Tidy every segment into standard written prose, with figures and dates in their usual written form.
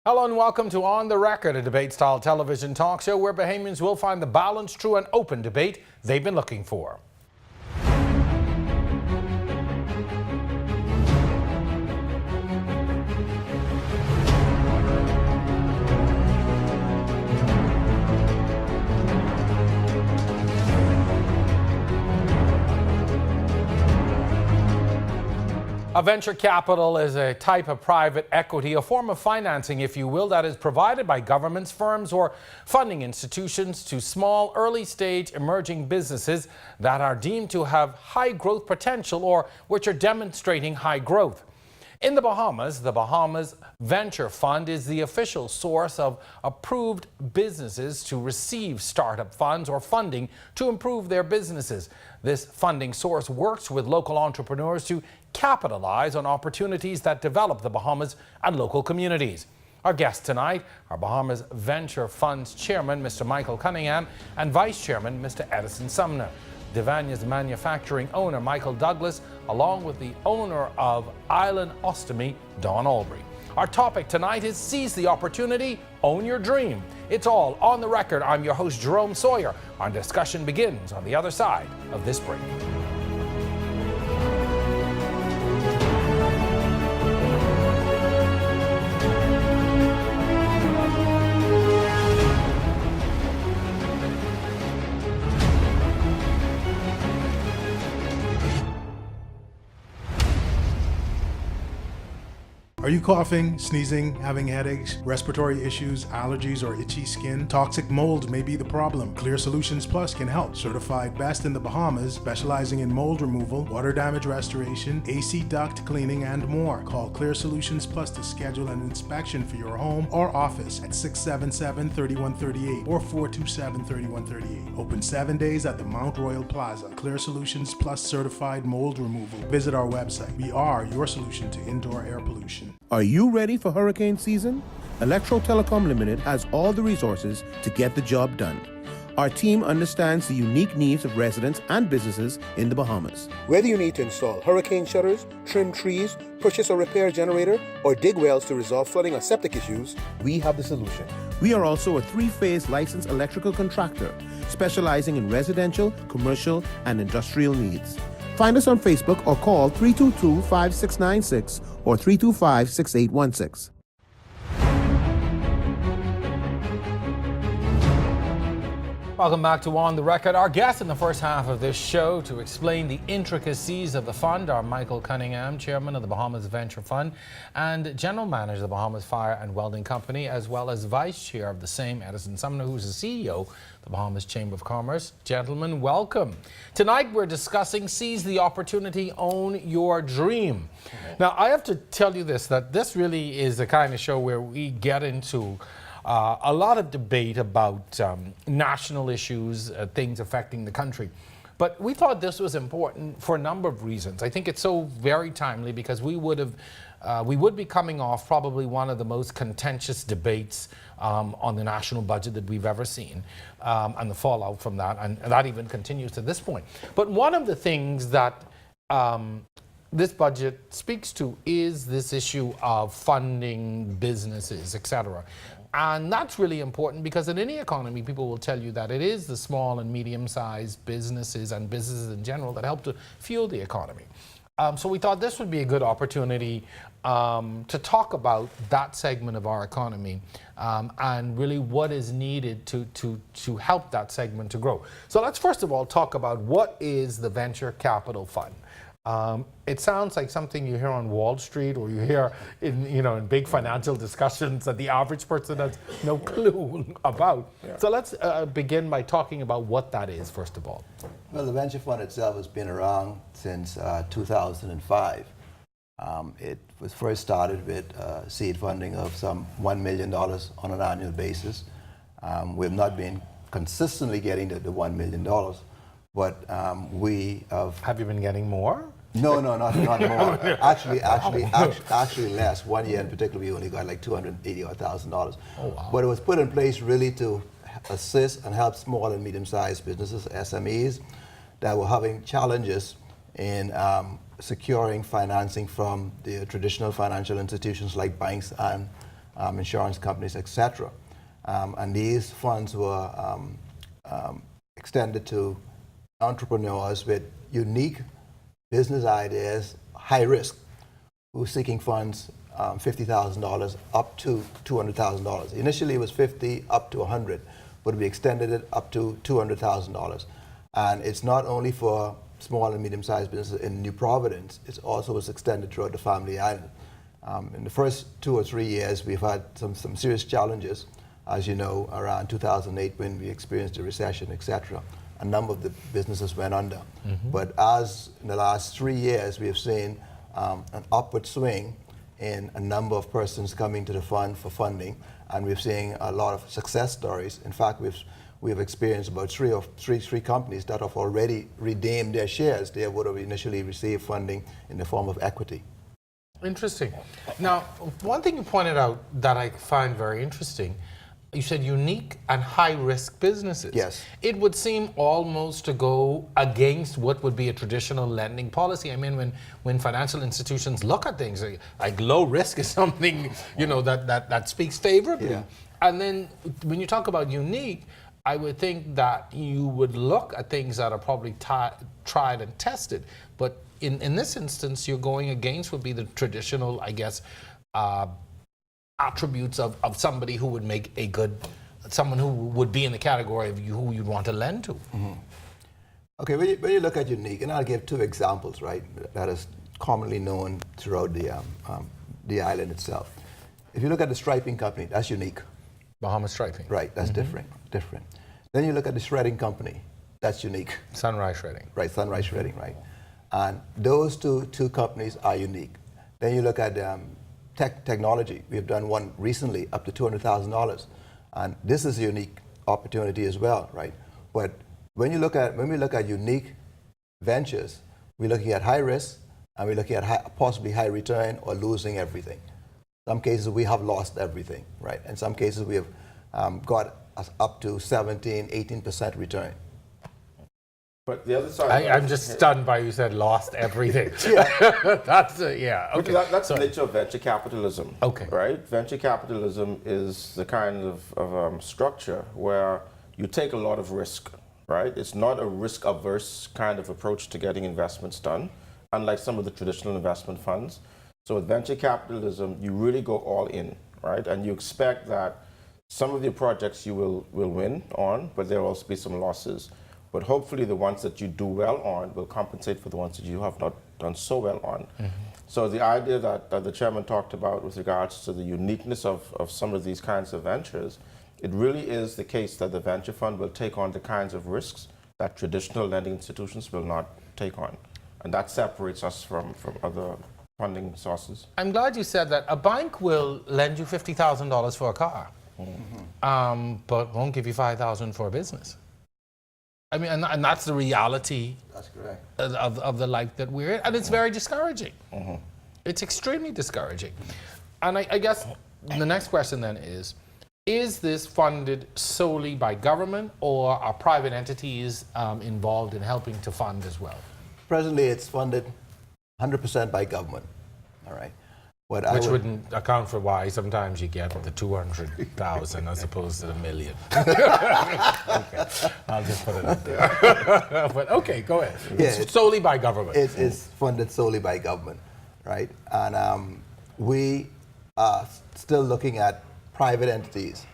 Hello and welcome to On the Record, a debate-style television talk show where Bahamians will find the balanced, true and open debate they've been looking for. A venture capital is a type of private equity, a form of financing, if you will, that is provided by governments, firms, or funding institutions to small, early-stage emerging businesses that are deemed to have high growth potential or which are demonstrating high growth. In the Bahamas Venture Fund is the official source of approved businesses to receive startup funds or funding to improve their businesses. This funding source works with local entrepreneurs to capitalize on opportunities that develop the Bahamas and local communities. Our guests tonight are Bahamas Venture Fund's chairman, Mr. Michael Cunningham, and vice chairman, Mr. Edison Sumner. Devanya's manufacturing owner, Michael Douglas, along with the owner of Island Ostomy, Don Albury. Our topic tonight is Seize the Opportunity, Own Your Dream. It's all on the record. I'm your host, Jerome Sawyer. Our discussion begins on the other side of this break. Are you coughing, sneezing, having headaches, respiratory issues, allergies, or itchy skin? Toxic mold may be the problem. Clear Solutions Plus can help. Certified best in the Bahamas, specializing in mold removal, water damage restoration, AC duct cleaning, and more. Call Clear Solutions Plus to schedule an inspection for your home or office at 677-3138 or 427-3138. Open 7 days at the Mount Royal Plaza. Clear Solutions Plus certified mold removal. Visit our website. We are your solution to indoor air pollution. Are you ready for hurricane season? Electro Telecom Limited has all the resources to get the job done. Our team understands the unique needs of residents and businesses in the Bahamas. Whether you need to install hurricane shutters, trim trees, purchase or repair a generator, or dig wells to resolve flooding or septic issues, we have the solution. We are also a 3-phase licensed electrical contractor specializing in residential, commercial, and industrial needs. Find us on Facebook or call 322-5696 or 325-6816. Welcome back to On the Record. Our guests in the first half of this show to explain the intricacies of the fund are Michael Cunningham, chairman of the Bahamas Venture Fund and general manager of the Bahamas Fire and Welding Company, as well as vice chair of the same, Edison Sumner, who's the CEO of the Bahamas Chamber of Commerce. Gentlemen, welcome. Tonight we're discussing Seize the Opportunity, Own Your Dream. Now, I have to tell you this, that this really is the kind of show where we get into a lot of debate about national issues, things affecting the country. But we thought this was important for a number of reasons. I think it's so very timely because we would be coming off probably one of the most contentious debates on the national budget that we've ever seen, and the fallout from that, and that even continues to this point. But one of the things that this budget speaks to is this issue of funding businesses, etc. And that's really important because in any economy, people will tell you that it is the small and medium-sized businesses and businesses in general that help to fuel the economy. So we thought this would be a good opportunity to talk about that segment of our economy and really what is needed to help that segment to grow. So let's first of all talk about what is the Venture Capital Fund. It sounds like something you hear on Wall Street or you hear in big financial discussions that the average person has no clue about. Yeah. So let's begin by talking about what that is, first of all. Well, the Venture Fund itself has been around since 2005. It was first started with seed funding of some $1 million on an annual basis. We've not been consistently getting the $1 million. But we have... Have you been getting more? No, not more. Actually less. 1 year in particular, we only got like $280,000. Oh, wow. But it was put in place really to assist and help small and medium-sized businesses, SMEs, that were having challenges in securing financing from the traditional financial institutions like banks and insurance companies, etc. And these funds were extended to entrepreneurs with unique business ideas, high risk, who were seeking funds $50,000 up to $200,000. Initially, it was 50 up to 100, but we extended it up to $200,000. And it's not only for small and medium-sized businesses in New Providence, it also was extended throughout the Family Island. In the first 2 or 3 years, we've had some serious challenges, as you know, around 2008 when we experienced a recession, etc. A number of the businesses went under. But as in the last 3 years, we have seen an upward swing in a number of persons coming to the fund for funding, and we're seeing a lot of success stories. In fact, we've experienced about three companies that have already redeemed their shares. They would have initially received funding in the form of equity. Interesting. Now, one thing you pointed out that I find very interesting, you said unique and high-risk businesses. Yes. It would seem almost to go against what would be a traditional lending policy. I mean, when financial institutions look at things, like low risk is something, you know, that speaks favorably. Yeah. And then when you talk about unique, I would think that you would look at things that are probably tried and tested. But in this instance, you're going against would be the traditional, I guess, attributes of somebody who would make a good, someone who would be in the category of who you'd want to lend to. Okay, when you look at unique, and I'll give 2 examples, right, that is commonly known throughout the island itself. If you look at the striping company, that's unique. Bahamas Striping. Right, that's different. Then you look at the shredding company, that's unique. Sunrise Shredding. Right, Sunrise Shredding, right. And those two companies are unique. Then you look at technology. We've done one recently up to $200,000, and this is a unique opportunity as well, right? But when we look at unique ventures, we're looking at high risk and we're looking at possibly high return or losing everything. Some cases we have lost everything, right? In some cases we have got up to 17, 18% return. But the other side, I'm just stunned by you said lost everything. That's okay. That's the nature of venture capitalism. Okay. Right? Venture capitalism is the kind of structure where you take a lot of risk, right? It's not a risk-averse kind of approach to getting investments done, unlike some of the traditional investment funds. So with venture capitalism, you really go all in, right? And you expect that some of the projects you will win on, but there will also be some losses. But hopefully the ones that you do well on will compensate for the ones that you have not done so well on. So the idea that the chairman talked about with regards to the uniqueness of some of these kinds of ventures, it really is the case that the venture fund will take on the kinds of risks that traditional lending institutions will not take on. And that separates us from other funding sources. I'm glad you said that. A bank will lend you $50,000 for a car, but won't give you $5,000 for a business. I mean, and that's the reality. That's correct. Of the life that we're in, and it's very discouraging. It's extremely discouraging. And I guess the next question then is this funded solely by government, or are private entities involved in helping to fund as well? Presently, it's funded 100% by government, all right? Which wouldn't account for why sometimes you get the 200,000 as opposed to the million. Okay, I'll just put it up there. But okay, go ahead. Yeah, it's solely by government. It's funded solely by government, right? And we are still looking at private entities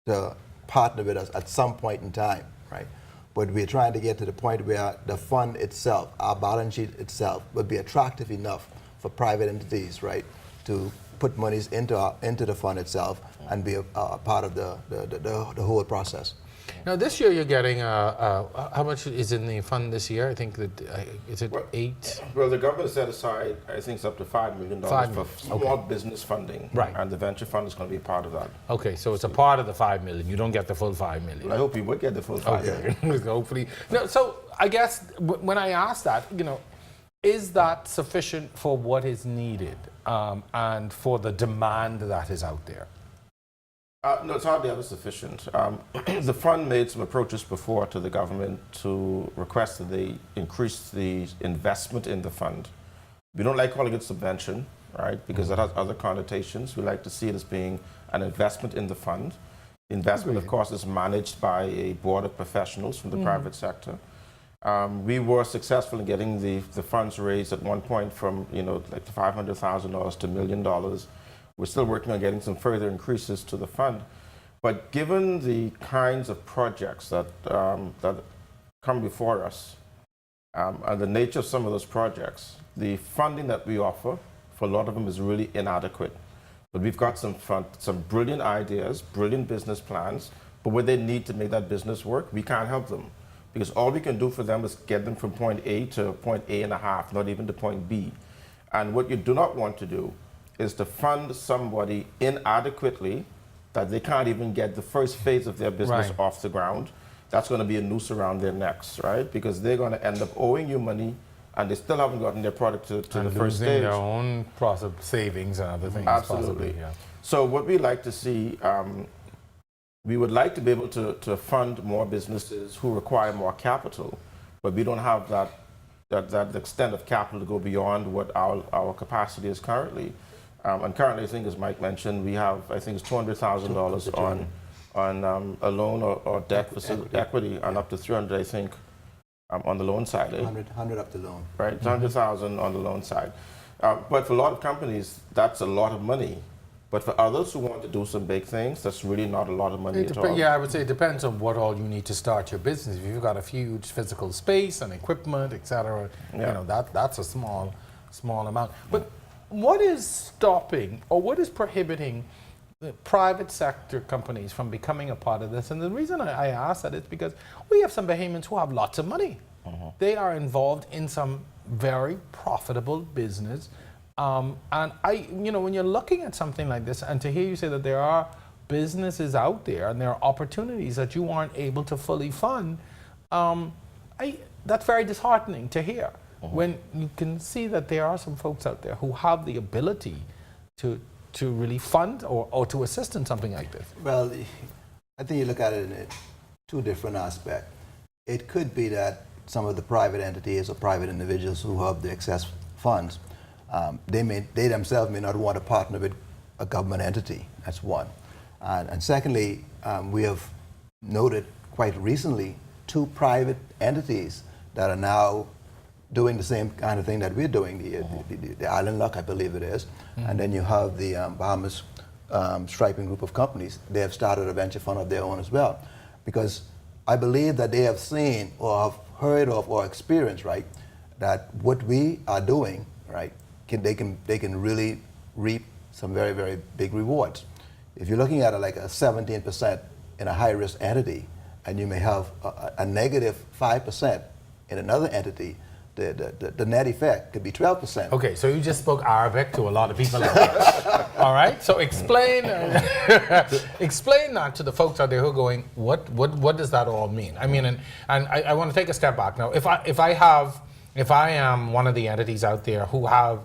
to partner with us at some point in time, right? But we're trying to get to the point where the fund itself, our balance sheet itself, would be attractive enough for private entities, right, to put monies into the fund itself and be a part of the whole process. Now this year you're getting how much is in the fund this year? I think that is it 8? Well, the government set aside, I think it's up to $5 million for small business funding, right? And the venture fund is going to be a part of that. Okay, so it's a part of the $5 million. You don't get the full $5 million. Well, I hope you would get the full $5 million. Hopefully. No. So I guess when I ask that, you know, is that sufficient for what is needed and for the demand that is out there? No, it's hardly ever sufficient. The fund made some approaches before to the government to request that they increase the investment in the fund. We don't like calling it subvention, right? Because that has other connotations. We like to see it as being an investment in the fund. The investment, of course, is managed by a board of professionals from the private sector. We were successful in getting the funds raised at one point from, like $500,000 to $1 million. We're still working on getting some further increases to the fund. But given the kinds of projects that come before us, and the nature of some of those projects, the funding that we offer for a lot of them is really inadequate. But we've got some brilliant ideas, brilliant business plans, but what they need to make that business work, we can't help them. Because all we can do for them is get them from point A to point A and a half, not even to point B. And what you do not want to do is to fund somebody inadequately that they can't even get the first phase of their business off the ground. That's going to be a noose around their necks, right? Because they're going to end up owing you money and they still haven't gotten their product to the first stage. Their own process savings and other things. Absolutely. Possibly, yeah. So what we like to see, we would like to be able to fund more businesses who require more capital, but we don't have that extent of capital to go beyond what our capacity is currently. And currently, I think, as Mike mentioned, we have, I think it's $200,000 on a loan or debt facility, equity, and up to 300, I think, on the loan side. 100 up the loan. Right, 100,000 on the loan side. But for a lot of companies, that's a lot of money. But for others who want to do some big things, that's really not a lot of money at all. Yeah, I would say it depends on what all you need to start your business. If you've got a huge physical space and equipment, etc., that's a small amount. But what is stopping or what is prohibiting the private sector companies from becoming a part of this? And the reason I ask that is because we have some Bahamians who have lots of money. They are involved in some very profitable business. And when you're looking at something like this, and to hear you say that there are businesses out there and there are opportunities that you aren't able to fully fund, that's very disheartening to hear. When you can see that there are some folks out there who have the ability to really fund or to assist in something like this. Well, I think you look at it in two different aspects. It could be that some of the private entities or private individuals who have the excess funds, they themselves may not want to partner with a government entity. That's one. And secondly, we have noted quite recently 2 private entities that are now doing the same kind of thing that we're doing, the Island Luck, I believe it is. And then you have the Bahamas Striping group of companies. They have started a venture fund of their own as well. Because I believe that they have seen or have heard of or experienced, right, that what we are doing, right, they can really reap some very, very big rewards. If you're looking at it like a 17% in a high-risk entity, and you may have a negative 5% in another entity, the net effect could be 12%. Okay, so you just spoke Arabic to a lot of people out there. All right, so explain that to the folks out there who are going, what does that all mean? I mean, and I want to take a step back now. If I am one of the entities out there who have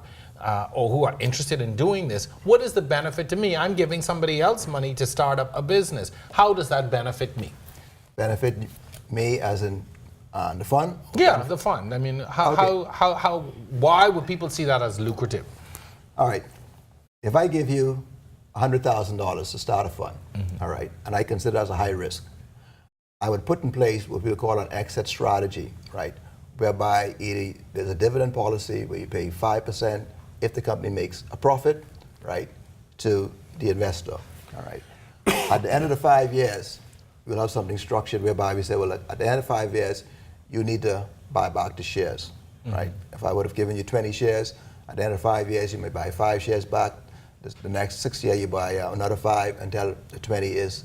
or who are interested in doing this, what is the benefit to me? I'm giving somebody else money to start up a business. How does that benefit me? Benefit me as in the fund? Yeah, the fund. I mean, why would people see that as lucrative? All right. If I give you $100,000 to start a fund, all right, and I consider it as a high risk, I would put in place what we would call an exit strategy, right, whereby there's a dividend policy where you pay 5% if the company makes a profit, right, to the investor, all right. At the end of the 5 years, we'll have something structured whereby we say, well, at the end of 5 years, you need to buy back the shares, right? If I would have given you 20 shares, at the end of 5 years, you may buy 5 shares back. The next 6 year, you buy another 5 until the 20 is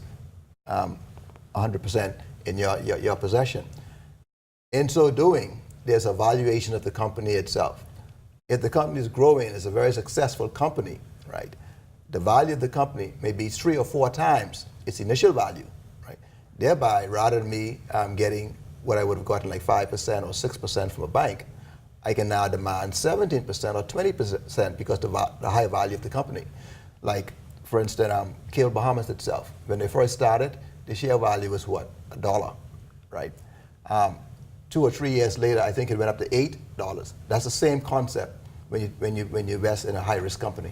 100% in your possession. In so doing, there's a valuation of the company itself. If the company is growing, it's a very successful company, right? The value of the company may be 3 or 4 times its initial value, right? Thereby, rather than me getting what I would have gotten like 5% or 6% from a bank, I can now demand 17% or 20% because of the high value of the company. Like, for instance, Kale Bahamas itself, when they first started, the share value was what? $1, right? 2 or 3 years later, I think it went up to $8. That's the same concept when you invest in a high-risk company.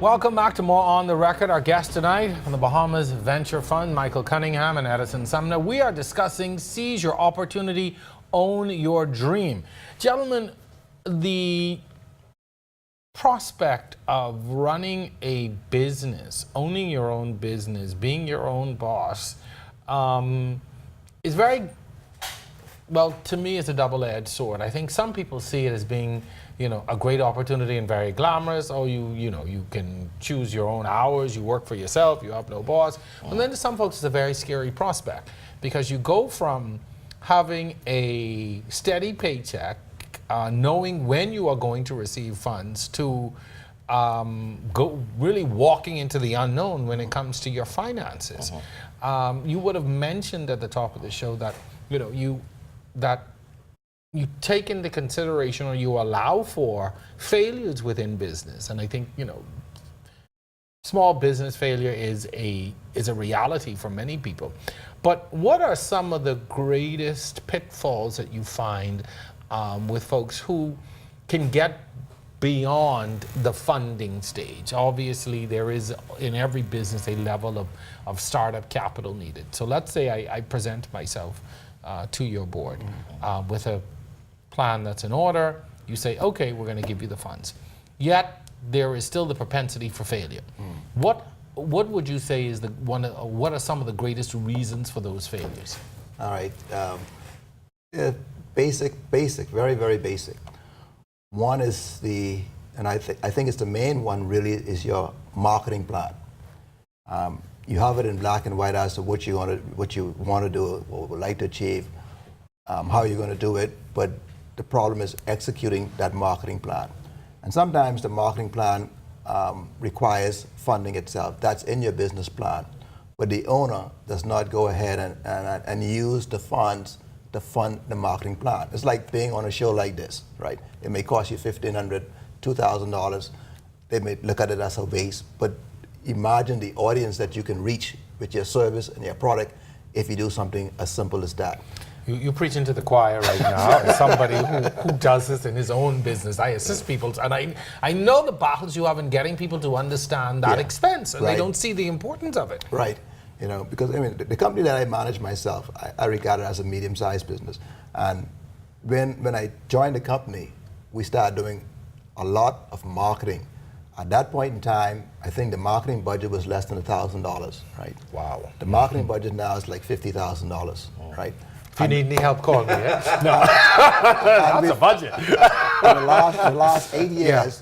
Welcome back to more On the Record. Our guest tonight from the Bahamas Venture Fund, Michael Cunningham and Edison Sumner. We are discussing Seize Your Opportunity, Own Your Dream. Gentlemen, the prospect of running a business, owning your own business, being your own boss, is very, well, to me, it's a double-edged sword. I think some people see it as being, a great opportunity and very glamorous. Oh, you can choose your own hours, you work for yourself, you have no boss. And then to some folks, it's a very scary prospect because you go from having a steady paycheck, knowing when you are going to receive funds, to go really walking into the unknown when it comes to your finances. You would have mentioned at the top of the show that you take into consideration or you allow for failures within business, and I think small business failure is a reality for many people. But what are some of the greatest pitfalls that you find with folks who can get beyond the funding stage? Obviously, there is in every business a level of startup capital needed. So let's say I present myself to your board with a plan that's in order. You say, okay, we're going to give you the funds. Yet there is still the propensity for failure. What would you say is what are some of the greatest reasons for those failures? All right. Basic, very, very basic. One is I think it's the main one really, is your marketing plan. You have it in black and white as to what you want to do or would like to achieve, how you're going to do it, but the problem is executing that marketing plan. And sometimes the marketing plan requires funding itself. That's in your business plan. But the owner does not go ahead and use the funds to fund the marketing plan. It's like being on a show like this, right? It may cost you $1,500, $2,000. They may look at it as a waste, but imagine the audience that you can reach with your service and your product if you do something as simple as that. You're preaching to the choir right now. As somebody who does this in his own business, I assist people, and I know the battles you have in getting people to understand that expense, and they don't see the importance of it. Right. Because the company that I manage myself, I regard it as a medium-sized business. And when I joined the company, we started doing a lot of marketing. At that point in time, I think the marketing budget was less than $1,000, right? Wow. The marketing budget now is like $50,000, right? If you need any help, call me. No. That's a budget. In the last 8 years,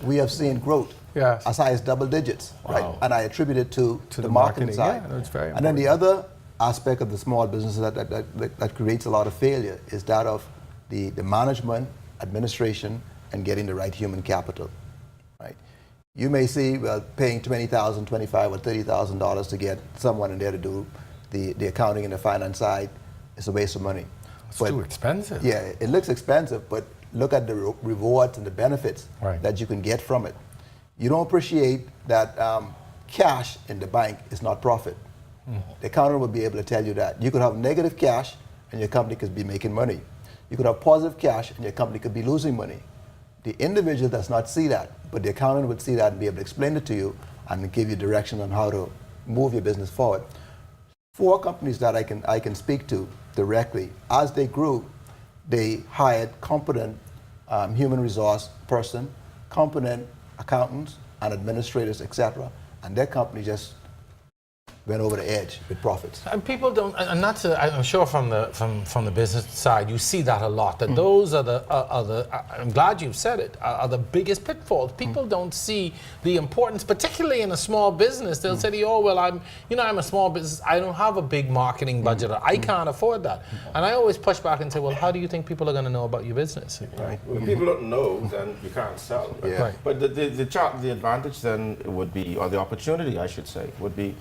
we have seen growth as high as double digits, right? And I attribute it to the marketing side. Yeah, it's very important. And then the other aspect of the small business that creates a lot of failure is that of the management, administration, and getting the right human capital, right? You may see, paying $20,000, $25,000 or $30,000 to get someone in there to do the accounting and the finance side. It's a waste of money. It's too expensive. Yeah, it looks expensive, but look at the rewards and the benefits that you can get from it. You don't appreciate that cash in the bank is not profit. The accountant will be able to tell you that. You could have negative cash and your company could be making money. You could have positive cash and your company could be losing money. The individual does not see that, but the accountant would see that and be able to explain it to you and give you direction on how to move your business forward. 4 companies that I can speak to directly, as they grew, they hired competent human resource person, competent accountants and administrators, etc., and their company just went over the edge with profits. And people don't, and that's I'm sure from the business side, you see that a lot. That those are the I'm glad you've said it. Are the biggest pitfalls. People don't see the importance, particularly in a small business. They'll say to you, "Oh well, I'm a small business. I don't have a big marketing budget. I can't afford that." And I always push back and say, "Well, how do you think people are going to know about your business?" Right. Well, if people don't know, then you can't sell. Right? Yeah. Right. But the advantage then would be, or the opportunity, I should say, would be,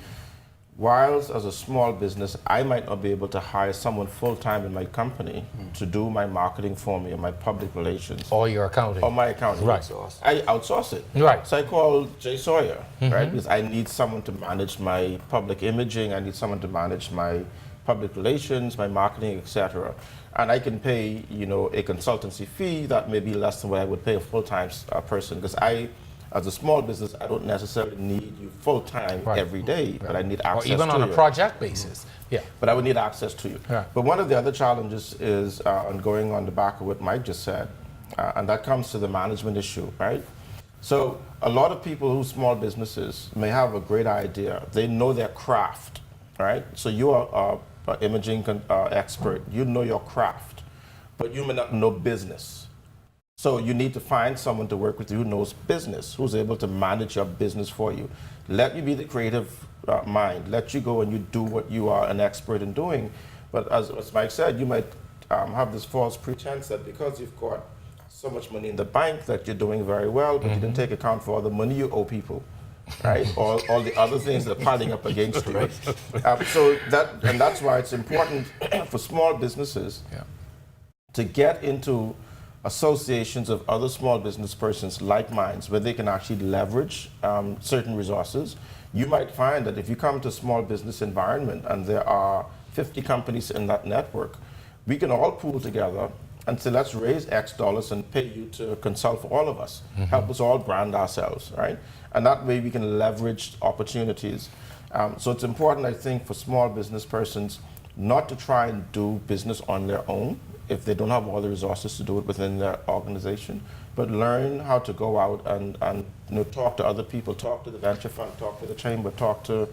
whilst as a small business, I might not be able to hire someone full-time in my company to do my marketing for me or my public relations. Or your accounting. Or my accounting. Right. I outsource it. Right. So I call Jay Sawyer, right? Because I need someone to manage my public imaging, I need someone to manage my public relations, my marketing, etc. And I can pay, a consultancy fee that may be less than what I would pay a full-time person, because As a small business, I don't necessarily need you full-time every day, but I need access to you. Or even on a project basis. Yeah. But I would need access to you. Yeah. But one of the other challenges is, and going on the back of what Mike just said, and that comes to the management issue, right? So a lot of people who small businesses may have a great idea. They know their craft, right? So you are an imaging expert. You know your craft, but you may not know business. So you need to find someone to work with you who knows business, who's able to manage your business for you. Let you be the creative mind. Let you go and you do what you are an expert in doing. But as Mike said, you might have this false pretense that because you've got so much money in the bank that you're doing very well, but you didn't take account for all the money you owe people, right? all the other things that are piling up against you. Right. That's why it's important for small businesses to get into associations of other small business persons like mine, where they can actually leverage certain resources. You might find that if you come to a small business environment and there are 50 companies in that network, we can all pool together and say, let's raise X dollars and pay you to consult for all of us. Help us all brand ourselves, right? And that way we can leverage opportunities. So it's important, I think, for small business persons not to try and do business on their own if they don't have all the resources to do it within their organization, but learn how to go out and talk to other people, talk to the venture fund, talk to the chamber, talk to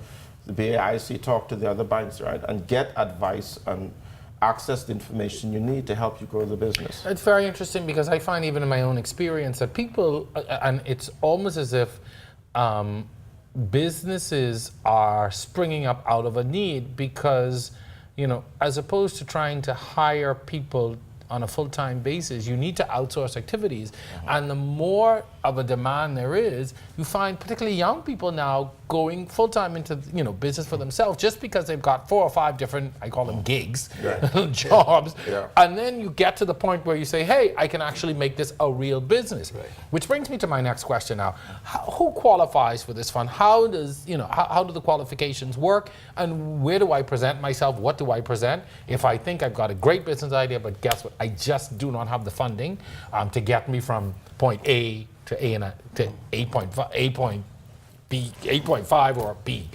the BAIC, talk to the other banks, right? And get advice and access the information you need to help you grow the business. It's very interesting because I find even in my own experience that people, and it's almost as if businesses are springing up out of a need because, as opposed to trying to hire people on a full-time basis, you need to outsource activities. And the more of a demand there is, you find particularly young people now going full-time into business for themselves just because they've got 4 or 5 different, I call them gigs, jobs. Yeah. And then you get to the point where you say, hey, I can actually make this a real business. Right. Which brings me to my next question now. Who qualifies for this fund? How does, how do the qualifications work? And where do I present myself? What do I present? If I think I've got a great business idea, but guess what? I just do not have the funding to get me from point A to to 8.5 or B.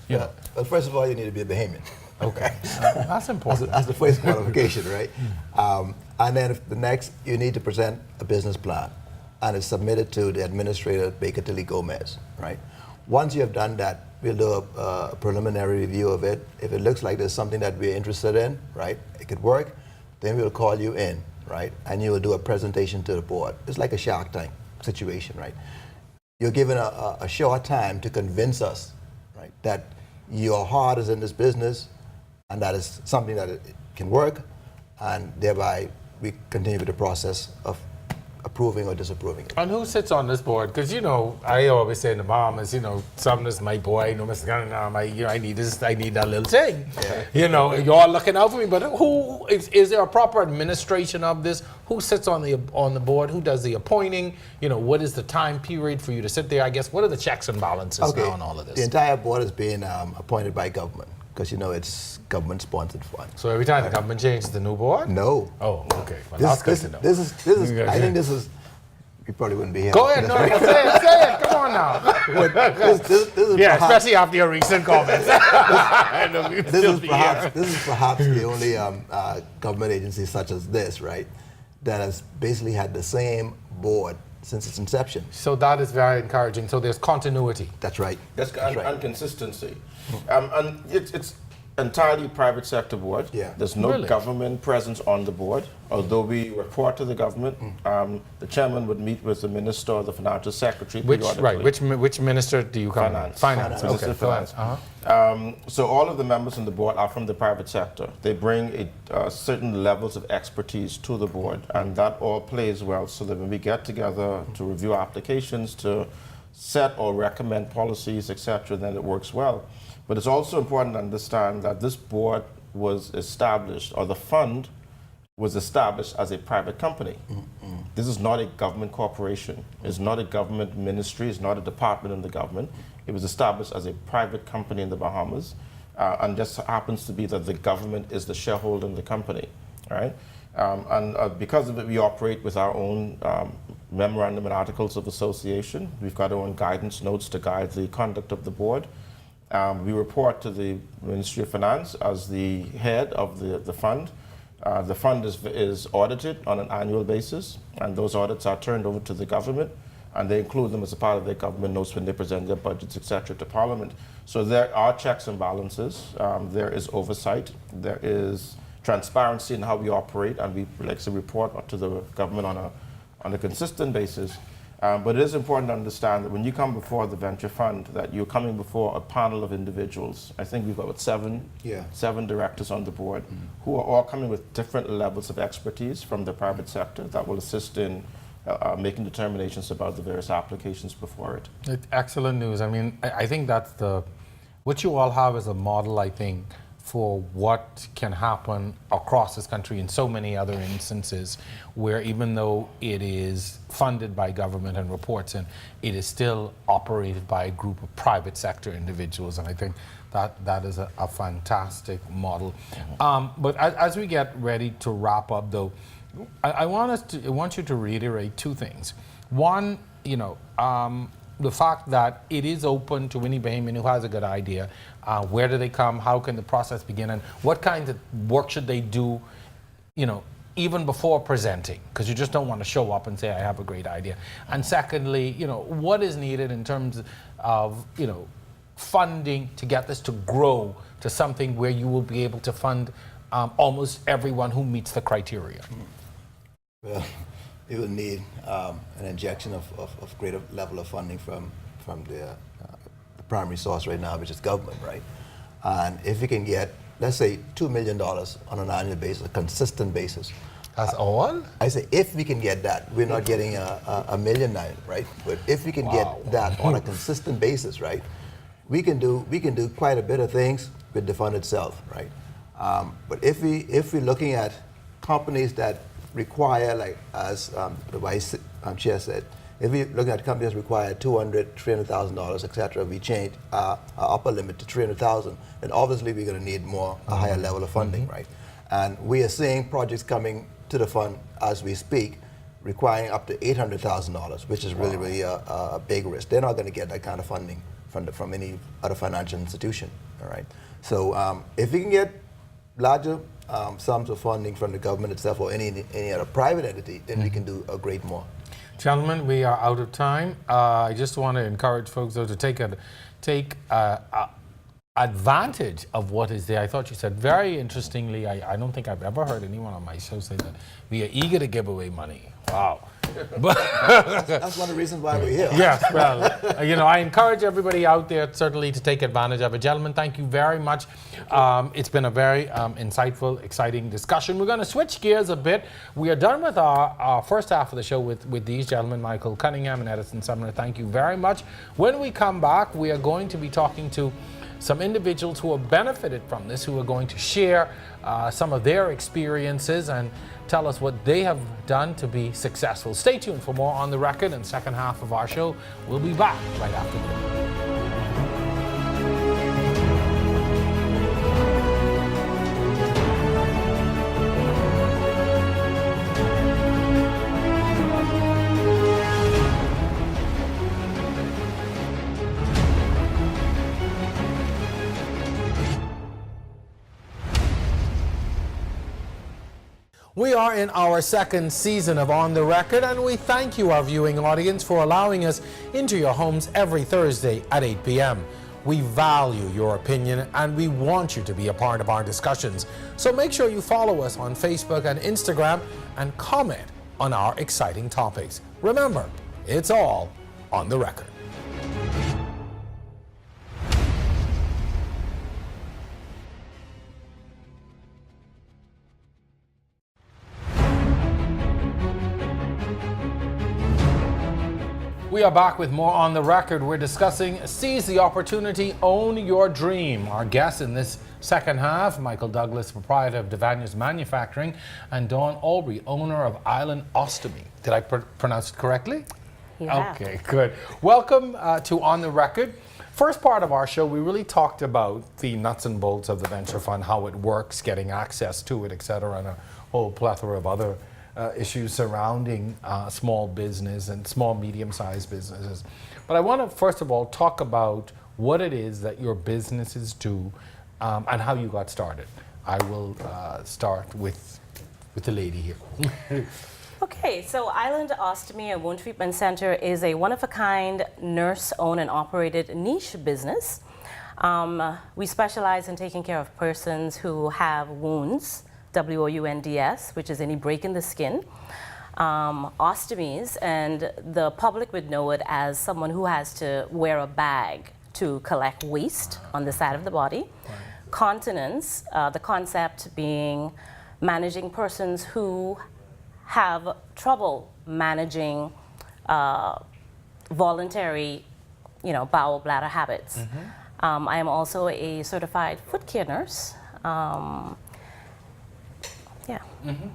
Yeah. Well, first of all, you need to be a Bahamian. Okay, that's important. That's the first qualification, right? And then the next, you need to present a business plan, and it's submitted to the administrator, Baker Tilly Gomez, right? Once you have done that, we'll do a preliminary review of it. If it looks like there's something that we're interested in, right, it could work, then we'll call you in, right? And you will do a presentation to the board. It's like a Shark Tank situation, right? You're given a short time to convince us, right, that your heart is in this business and that is something that it can work, and thereby we continue with the process of approving or disapproving it. And who sits on this board? Because I always say to mom is, some is my boy, Mr. Cunningham, I need this, I need that little thing. Yeah. You're all looking out for me. But who is there a proper administration of this? Who sits on the board? Who does the appointing? What is the time period for you to sit there? I guess what are the checks and balances now on all of this? The entire board is being appointed by government because it's government-sponsored fund. So every time the government changes the new board? No. Oh, okay. Well, that's good to know. This is. I think this is. You probably wouldn't be here. Go ahead. No, say it. Come on now. This is especially after your recent comments. This is perhaps the only government agency such as this, right, that has basically had the same board since its inception. So that is very encouraging. So there's continuity. That's right. And consistency. And it's entirely private sector board. Yeah. There's no government presence on the board. Although we report to the government, the chairman would meet with the minister or the financial secretary. Which minister do you come? Finance. Minister of Finance. So all of the members on the board are from the private sector. They bring certain levels of expertise to the board, and that all plays well. So that when we get together to review applications, to set or recommend policies, etc., then it works well. But it's also important to understand that this board was established, or the fund was established as a private company. This is not a government corporation. It's not a government ministry. It's not a department in the government. It was established as a private company in the Bahamas, and just happens to be that the government is the shareholder in the company, right? And because of it, we operate with our own memorandum and articles of association. We've got our own guidance notes to guide the conduct of the board. We report to the Ministry of Finance as the head of the fund. The fund is audited on an annual basis, and those audits are turned over to the government, and they include them as a part of their government notes when they present their budgets, etc., to Parliament. So there are checks and balances. There is oversight. There is transparency in how we operate, and we like to report to the government on a consistent basis. But it is important to understand that when you come before the venture fund, that you're coming before a panel of individuals. I think we've got seven directors on the board who are all coming with different levels of expertise from the private sector that will assist in making determinations about the various applications before it. Excellent news. I mean, I think that's what you all have as a model, I think, for what can happen across this country in so many other instances where even though it is funded by government and reports in, it is still operated by a group of private sector individuals, and I think that is a fantastic model. But as we get ready to wrap up though, I want you to reiterate two things. One, the fact that it is open to any Bahamian who has a good idea. Where do they come? How can the process begin? And what kind of work should they do, even before presenting? Because you just don't want to show up and say, I have a great idea. And secondly, what is needed in terms of, funding to get this to grow to something where you will be able to fund almost everyone who meets the criteria? Well, you will need an injection of greater level of funding from the primary source right now, which is government, right? And if we can get, let's say, $2 million on an annual basis, a consistent basis. That's all? I say if we can get that, we're not getting a million now, right? But if we can get that on a consistent basis, right, we can do quite a bit of things with the fund itself, right? But if we're looking at companies that require, like as the vice chair said, if we're looking at companies that require $200,000, $300,000, etc., we change our upper limit to $300,000, then obviously we're going to need a higher level of funding, right? And we are seeing projects coming to the fund as we speak, requiring up to $800,000, which is really a big risk. They're not going to get that kind of funding from any other financial institution, all right? So if we can get larger sums of funding from the government itself or any other private entity, then we can do a great more. Gentlemen, we are out of time. I just want to encourage folks, though, to take advantage of what is there. I thought you said very interestingly, I don't think I've ever heard anyone on my show say that we are eager to give away money. Wow. But that's one of the reasons why we're here. Yes, well, I encourage everybody out there certainly to take advantage of it. Gentlemen, thank you very much. It's been a very insightful, exciting discussion. We're going to switch gears a bit. We are done with our first half of the show with these gentlemen, Michael Cunningham and Edison Sumner. Thank you very much. When we come back, we are going to be talking to some individuals who have benefited from this, who are going to share some of their experiences and tell us what they have done to be successful. Stay tuned for more On the Record in the second half of our show. We'll be back right after this. We are in our second season of On the Record, and we thank you, our viewing audience, for allowing us into your homes every Thursday at 8 p.m. We value your opinion, and we want you to be a part of our discussions. So make sure you follow us on Facebook and Instagram and comment on our exciting topics. Remember, it's all on the record. We are back with more On the Record. We're discussing Seize the Opportunity, Own Your Dream. Our guests in this second half, Michael Douglas, proprietor of Devanius Manufacturing, and Dawn Aubrey, owner of Island Ostomy. Did I pronounce it correctly? Yeah. Okay, good. Welcome to On the Record. First part of our show, we really talked about the nuts and bolts of the venture fund, how it works, getting access to it, etc., and a whole plethora of other issues surrounding small business and small, medium-sized businesses. But I want to first of all talk about what it is that your businesses do and how you got started. I will start with the lady here. Okay, so Island Ostomy and Wound Treatment Center is a one-of-a-kind nurse-owned and operated niche business. We specialize in taking care of persons who have wounds, W-O-U-N-D-S, which is any break in the skin, ostomies, and the public would know it as someone who has to wear a bag to collect waste on the side of the body. Right. Continence, the concept being managing persons who have trouble managing voluntary, bowel bladder habits. Mm-hmm. I am also a certified foot care nurse. Yeah. Mm-hmm.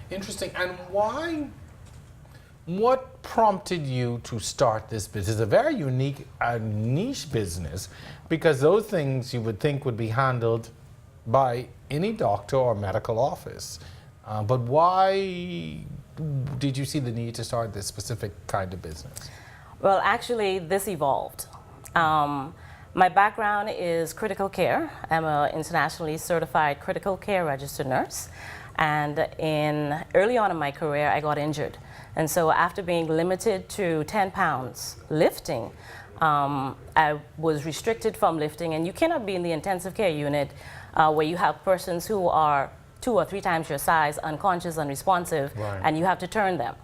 Interesting. And what prompted you to start this business? It's a very unique niche business, because those things you would think would be handled by any doctor or medical office. But why did you see the need to start this specific kind of business? Well, actually, this evolved. My background is critical care. I'm an internationally certified critical care registered nurse. And early on in my career, I got injured. And so after being limited to 10 pounds lifting, I was restricted from lifting. And you cannot be in the intensive care unit where you have persons who are 2 or 3 times your size, unconscious, unresponsive, right, and you have to turn them.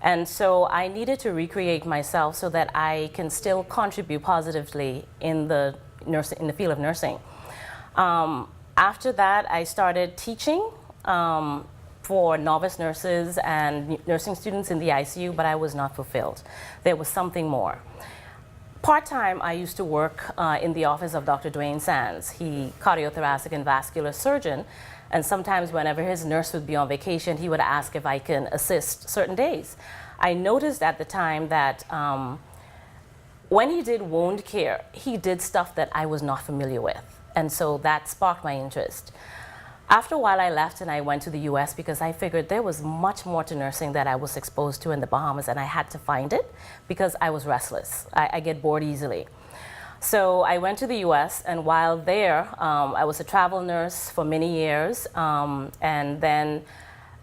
And so I needed to recreate myself so that I can still contribute positively in the field of nursing. After that, I started teaching for novice nurses and nursing students in the ICU, but I was not fulfilled. There was something more. Part-time, I used to work in the office of Dr. Dwayne Sands. He cardiothoracic and vascular surgeon, and sometimes whenever his nurse would be on vacation, he would ask if I can assist certain days. I noticed at the time that when he did wound care, he did stuff that I was not familiar with, and so that sparked my interest. After a while, I left and I went to the US because I figured there was much more to nursing that I was exposed to in the Bahamas, and I had to find it because I was restless. I get bored easily. So I went to the US, and while there, I was a travel nurse for many years, and then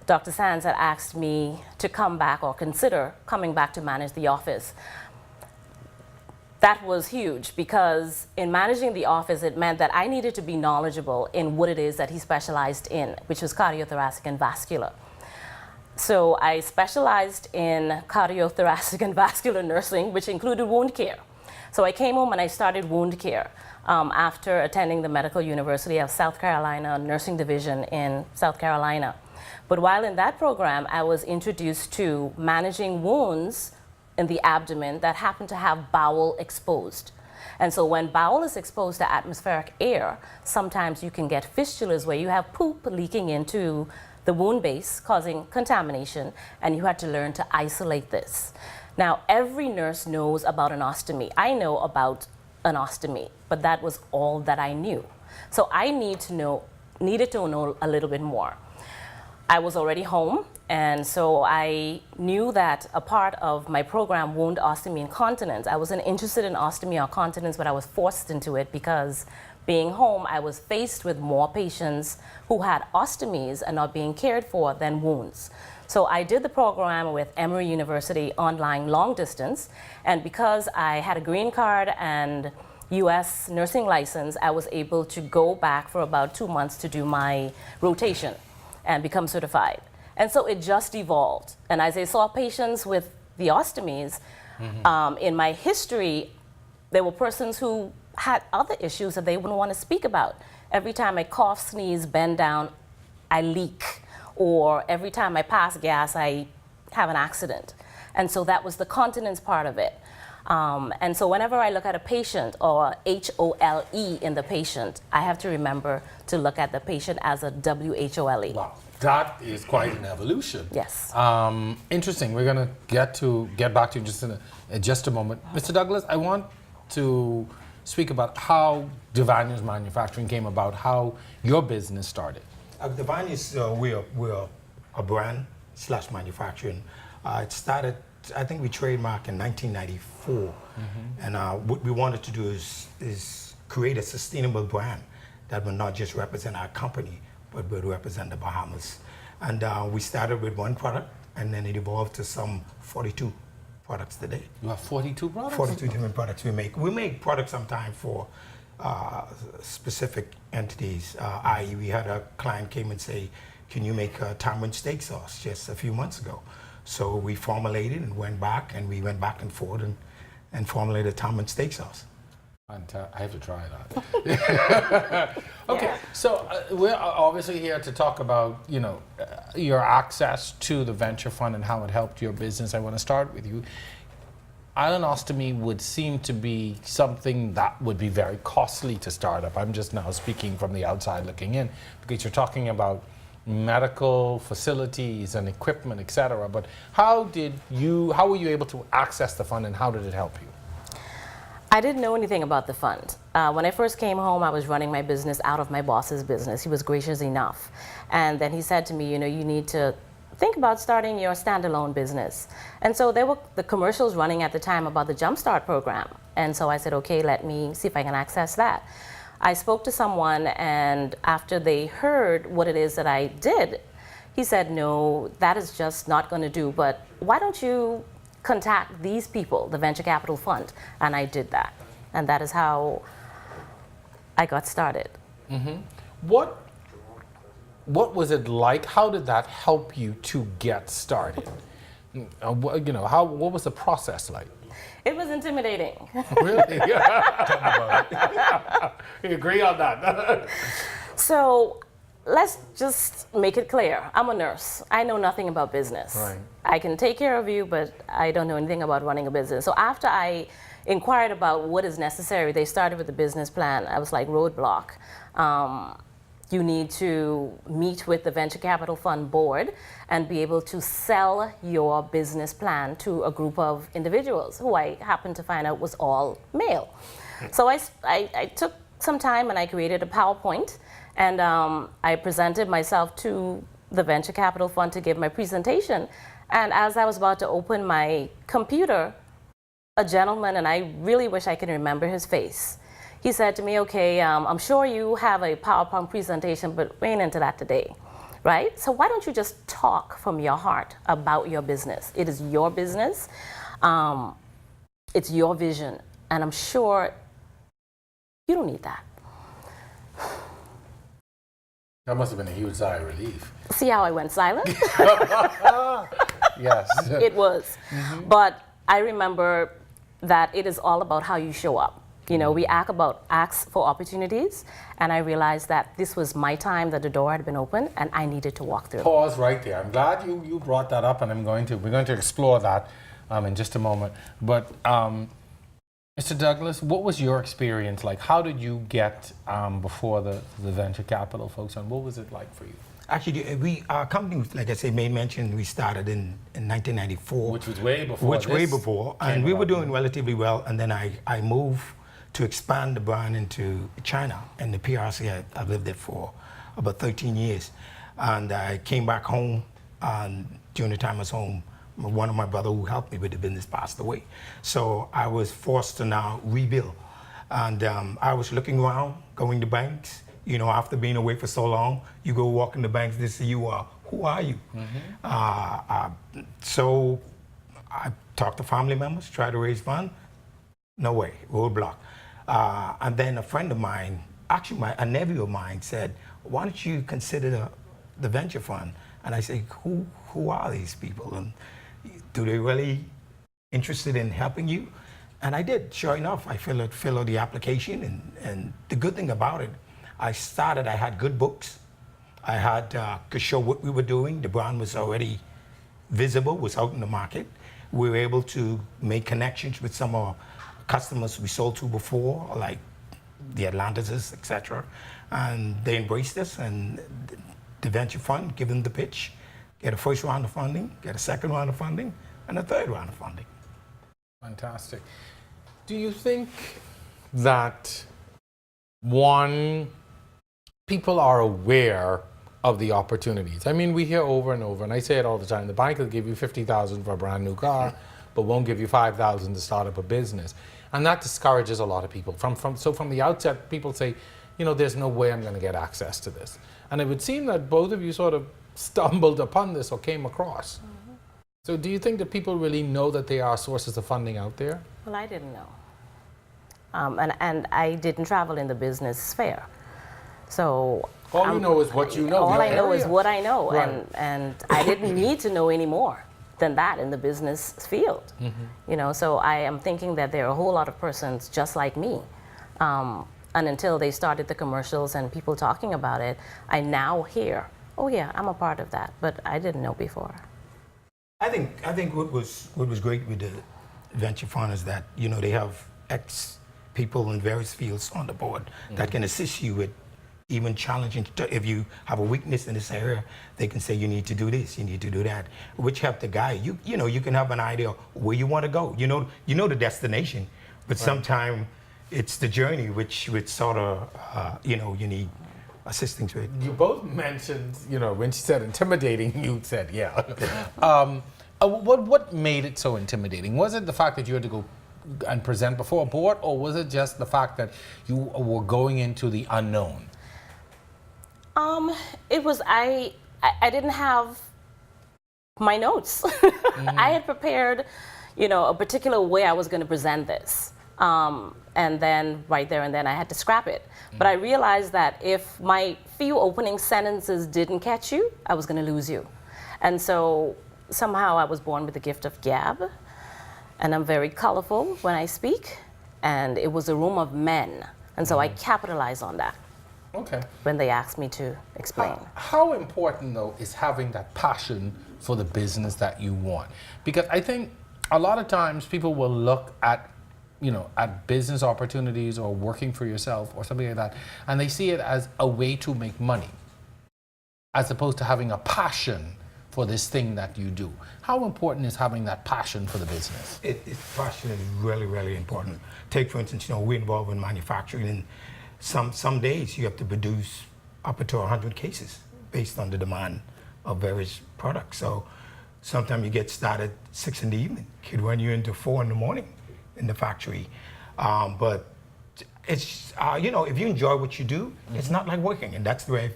Dr. Sands had asked me to come back or consider coming back to manage the office. That was huge, because in managing the office, it meant that I needed to be knowledgeable in what it is that he specialized in, which was cardiothoracic and vascular. So I specialized in cardiothoracic and vascular nursing, which included wound care. So I came home and I started wound care after attending the Medical University of South Carolina Nursing Division in South Carolina. But while in that program, I was introduced to managing wounds in the abdomen that happen to have bowel exposed. And so when bowel is exposed to atmospheric air, sometimes you can get fistulas where you have poop leaking into the wound base, causing contamination, and you had to learn to isolate this. Now, every nurse knows about an ostomy. I know about an ostomy, but that was all that I knew. So I needed to know a little bit more. I was already home, and so I knew that a part of my program, Wound, Ostomy, and Continence, I wasn't interested in ostomy or continence, but I was forced into it because being home, I was faced with more patients who had ostomies and not being cared for than wounds. So I did the program with Emory University online long distance, and because I had a green card and US nursing license, I was able to go back for about 2 months to do my rotation and become certified. And so it just evolved. And as I saw patients with the ostomies, in my history, there were persons who had other issues that they wouldn't want to speak about. Every time I cough, sneeze, bend down, I leak. Or every time I pass gas, I have an accident. And so that was the continence part of it. And so whenever I look at a patient, or H-O-L-E in the patient, I have to remember to look at the patient as a W-H-O-L-E. Wow, that is quite an evolution. Yes. Interesting. We're going to get back to you in just a moment. Mr. Douglas, I want to speak about how Divanius Manufacturing came about, how your business started. Divanius, we're a brand, slash manufacturing. It started, I think we trademarked in 1994. And what we wanted to do is create a sustainable brand that would not just represent our company, but would represent the Bahamas. And we started with one product, and then it evolved to some 42 products today. You have 42 products? 42 different products we make. We make products sometimes for specific entities, i.e. we had a client came and say, can you make a tamarind steak sauce just a few months ago? So we formulated and went back, and we went back and forth and formulated tamarind steak sauce. I have to try that. Okay, Yeah. so we're obviously here to talk about, your access to the venture fund and how it helped your business. I want to start with you. Islandostomy would seem to be something that would be very costly to start up. I'm just now speaking from the outside looking in, because you're talking about medical facilities and equipment, etc. But how were you able to access the fund, and how did it help you? I didn't know anything about the fund. When I first came home, I was running my business out of my boss's business. He was gracious enough. And then he said to me, you need to think about starting your standalone business. And so there were the commercials running at the time about the Jumpstart program. And so I said, okay, let me see if I can access that. I spoke to someone, and after they heard what it is that I did, he said, no, that is just not going to do, but why don't you contact these people, the Venture Capital Fund? And I did that. And that is how I got started. What was it like? How did that help you to get started? What was the process like? It was intimidating. Really? Tell me about it. We agree on that. So let's just make it clear. I'm a nurse. I know nothing about business. Right. I can take care of you, but I don't know anything about running a business. So after I inquired about what is necessary, they started with the business plan. I was like, roadblock. You need to meet with the Venture Capital Fund board and be able to sell your business plan to a group of individuals who I happened to find out was all male. So I took some time and I created a PowerPoint, and I presented myself to the Venture Capital Fund to give my presentation. And as I was about to open my computer, a gentleman, and I really wish I can remember his face, he said to me, okay, I'm sure you have a PowerPoint presentation, but we ain't into that today, right? So why don't you just talk from your heart about your business? It is your business. It's your vision. And I'm sure you don't need that. That must have been a huge sigh of relief. See how I went silent? Yes. It was. But I remember that it is all about how you show up. We ask for opportunities, and I realized that this was my time, that the door had been open, and I needed to walk through. Pause right there. I'm glad you brought that up, and we're going to explore that in just a moment. But Mr. Douglas, what was your experience like? How did you get before the venture capital folks, and what was it like for you? Actually, our company, like I say, May mentioned, we started in 1994. Which was way before. And we were doing relatively well, and then I moved to expand the brand into China, and the PRC. I lived there for about 13 years. And I came back home, and during the time I was home, one of my brothers who helped me with the business passed away. So I was forced to now rebuild. And I was looking around, going to banks. After being away for so long, you go walk in the banks, they say, who are you? So I talked to family members, tried to raise funds. No way, roadblock. And then a friend of mine, actually a nephew of mine, said, why don't you consider the venture fund? And I said, who are these people? And do they really interested in helping you? And I did. Sure enough, I filled out the application. And the good thing about it, I had good books. I could show what we were doing. The brand was already visible, was out in the market. We were able to make connections with some of our customers we sold to before, like the Atlantises, etc. And they embraced us, and the venture fund, give them the pitch, get a first round of funding, get a second round of funding, and a third round of funding. Fantastic. Do you think that people are aware of the opportunities. I mean, we hear over and over, and I say it all the time, the bank will give you $50,000 for a brand new car, but won't give you $5,000 to start up a business. And that discourages a lot of people. So from the outset, people say, you know, there's no way I'm going to get access to this. And it would seem that both of you sort of stumbled upon this or came across. Mm-hmm. So do you think that people really know that there are sources of funding out there? Well, I didn't know. And I didn't travel in the business sphere. So all you know is what you know. All I know is what I know. Right. And I didn't need to know any more than that in the business field. Mm-hmm. You know, so I am thinking that there are a whole lot of persons just like me. And until they started the commercials and people talking about it, I now hear, oh yeah, I'm a part of that, but I didn't know before. I think what was great with the venture fund is that, you know, they have people in various fields on the board that can assist you with even challenging. If you have a weakness in this area, they can say you need to do this, you need to do that, which help the guy. You know, you can have an idea where you want to go. You know the destination, but sometimes it's the journey which sort of you know, you need assisting to it. You both mentioned, you know, when she said intimidating, you said yeah. What made it so intimidating? Was it the fact that you had to go and present before a board, or was it just the fact that you were going into the unknown? It was, I didn't have my notes. I had prepared, you know, a particular way I was going to present this. And then right there and then I had to scrap it. But I realized that if my few opening sentences didn't catch you, I was going to lose you. And so somehow I was born with the gift of gab. And I'm very colorful when I speak. And it was a room of men. And so I capitalized on that. Okay. When they asked me to explain. How important, though, is having that passion for the business that you want? Because I think a lot of times people will look at, you know, at business opportunities or working for yourself or something like that, and they see it as a way to make money, as opposed to having a passion for this thing that you do. How important is having that passion for the business? Passion is really, really important. Take, for instance, you know, we're involved in manufacturing, and some days you have to produce up to 100 cases based on the demand of various products. So sometimes you get started 6 in the evening, could run you into 4 in the morning in the factory. But it's, you know, if you enjoy what you do, it's not like working. And that's the way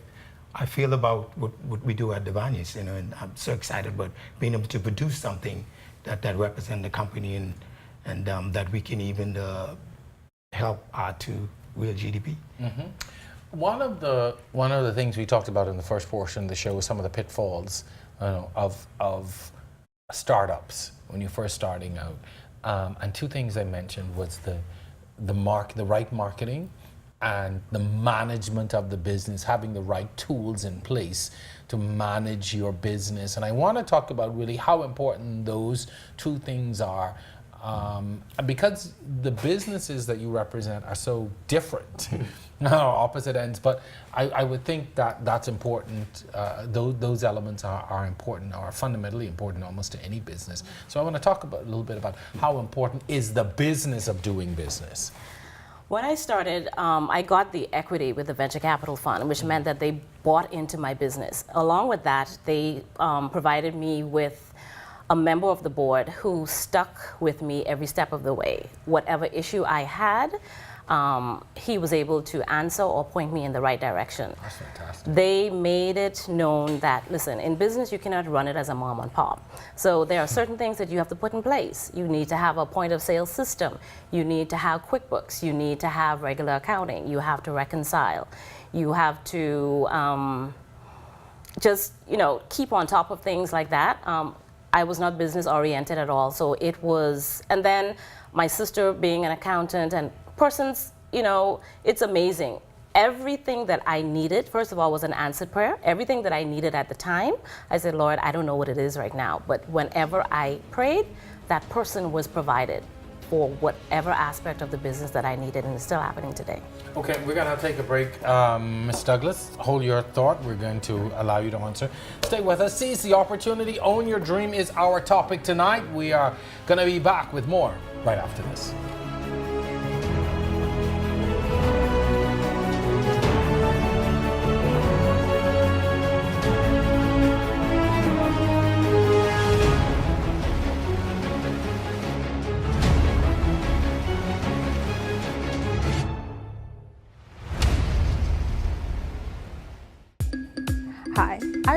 I feel about what we do at Devani's, you know, and I'm so excited about being able to produce something that represents the company and that we can even help add to real GDP. Mm-hmm. One of the things we talked about in the first portion of the show was some of the pitfalls, you know, of startups when you're first starting out. And two things I mentioned was the right marketing and the management of the business, having the right tools in place to manage your business. And I want to talk about really how important those two things are. Because the businesses that you represent are so different, opposite ends, but I would think that that's important. Those elements are important, are fundamentally important almost to any business. So I want to talk a little bit about how important is the business of doing business. When I started, I got the equity with the venture capital fund, which meant that they bought into my business. Along with that, they provided me with a member of the board who stuck with me every step of the way. Whatever issue I had, he was able to answer or point me in the right direction. That's fantastic. They made it known that, listen, in business you cannot run it as a mom and pop. So there are certain things that you have to put in place. You need to have a point of sale system. You need to have QuickBooks. You need to have regular accounting. You have to reconcile. You have to just, you know, keep on top of things like that. I was not business oriented at all, so it was, and then my sister being an accountant and persons, you know, it's amazing. Everything that I needed, first of all, was an answered prayer. Everything that I needed at the time, I said, Lord, I don't know what it is right now, but whenever I prayed, that person was provided for whatever aspect of the business that I needed, and it's still happening today. Okay, we're going to take a break. Ms. Douglas, hold your thought. We're going to allow you to answer. Stay with us. Seize the opportunity. Own your dream is our topic tonight. We are going to be back with more right after this.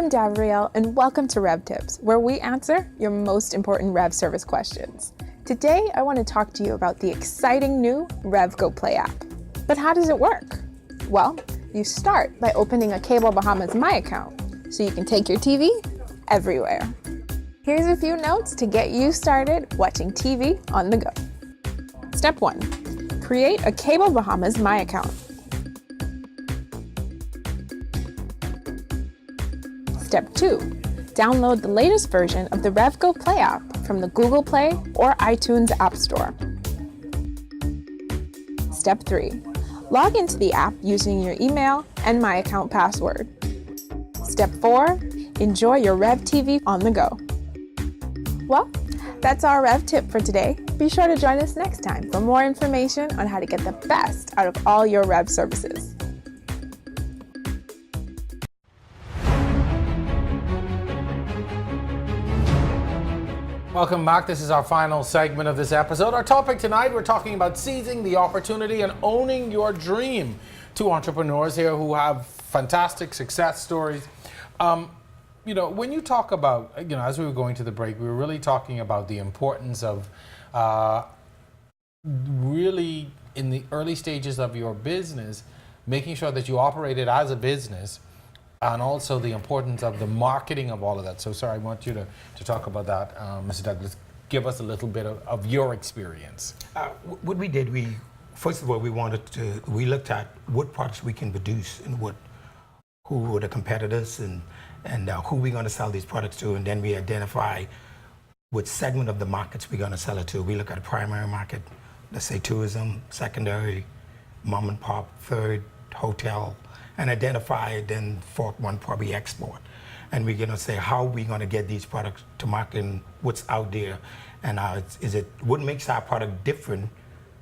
I'm Davriel, and welcome to Rev Tips, where we answer your most important Rev service questions. Today, I want to talk to you about the exciting new Rev Go Play app. But how does it work? Well, you start by opening a Cable Bahamas My account, so you can take your TV everywhere. Here's a few notes to get you started watching TV on the go. Step 1. Create a Cable Bahamas My account. Step 2. Download the latest version of the Rev Go Play app from the Google Play or iTunes App Store. Step 3. Log into the app using your email and My account password. Step 4. Enjoy your Rev TV on the go. Well, that's our Rev tip for today. Be sure to join us next time for more information on how to get the best out of all your Rev services. Welcome back. This is our final segment of this episode. Our topic tonight, we're talking about seizing the opportunity and owning your dream. Two entrepreneurs here who have fantastic success stories. When you talk about, as we were going to the break, we were really talking about the importance of really in the early stages of your business, making sure that you operate it as a business, and also the importance of the marketing of all of that. So, sir, I want you to talk about that. Mr. Douglas, give us a little bit of your experience. What we did, first of all, we looked at what products we can produce and who were the competitors and who we're going to sell these products to, and then we identify what segment of the markets we're going to sell it to. We look at a primary market, let's say tourism, secondary, mom and pop, third, hotel, and identify then fourth one, probably export. And we're going to say how we're going to get these products to market and what's out there, and what makes our product different